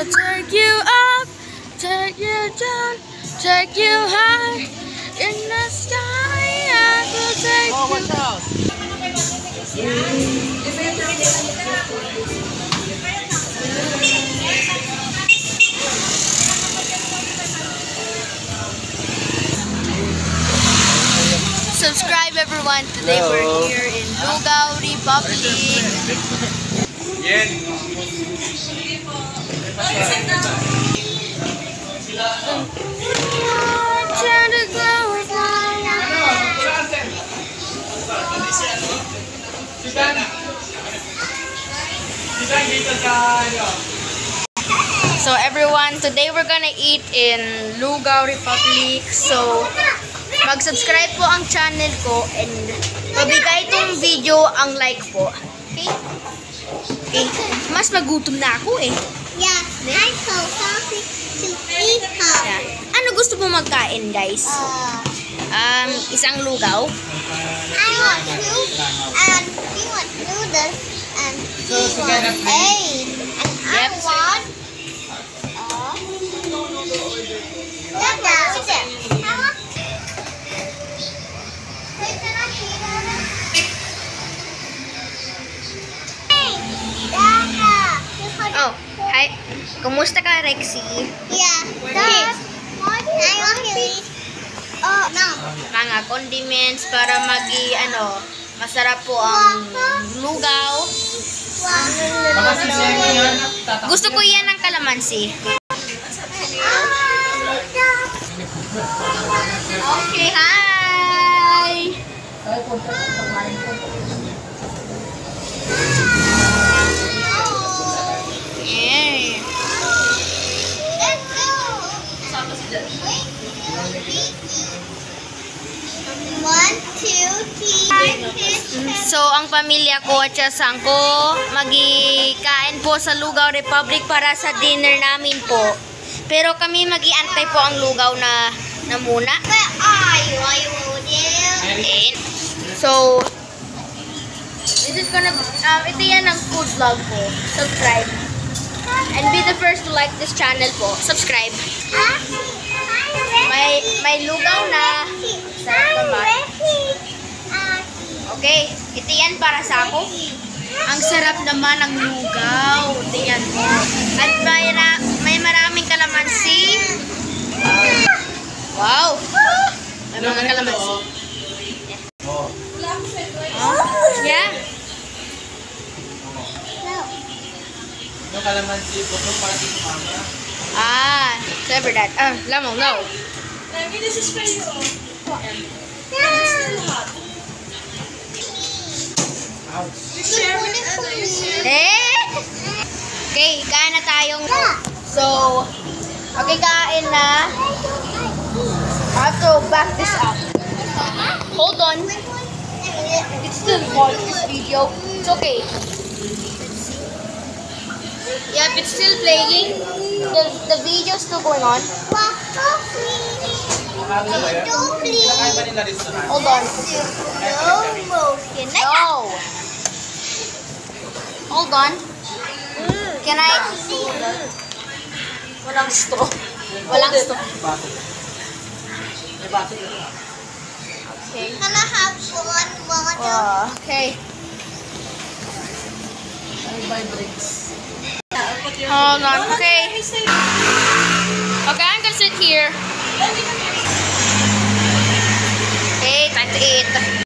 will take you up, take you down, take you high in the sky. I will take Subscribe everyone. Today we're here in Lugao Republic. So everyone, today we're gonna eat in Lugao Republic. So mag-subscribe po ang channel ko and mabigay itong video ang like po. Okay? Okay. Mas magutom na ako eh. Yeah, I'm so happy to eat her. Yeah. Ano gusto mo magkain, guys? Isang lugaw. I want soup and we want noodles and we want egg and Yep. I want Oh, hi. Kumusta ka, Rexy? yeah, I want to eat no. Mga condiments para masarap po ang lugaw. Gusto ko yan ng kalamansi. Okay, hi! Yeah. One, two, three. So, ang pamilya ko at siyang ko magikain po sa Lugao Republic para sa dinner namin po. Pero kami mag-iantay po ang lugaw na muna. Where are you? Are you there? So, this is gonna ito yan ang food vlog ko. Subscribe. And be the first to like this channel po. Subscribe. May lugaw na. Sarap naman. Okay, ito yan para sa ako. Ang sarap naman ng lugaw. Ito yan po. At may maraming kalamansi. Wow! May mga kalamansi. Yeah. Yung kalamansi, bukong para sa camera. Clever that. Lamang, no. Maybe this is for you. Okay, kain na tayong. So, magkikain na. I have to back this up. Hold on. It's still recording this video. It's okay. Yep, it's still playing. The video's still going on. Hold on. No. Hold on. Can I? Walang straw. Walang straw. Okay. Can I have one water? Okay. Hold on. Okay. Okay, I'm gonna sit here. Okay, time to eat.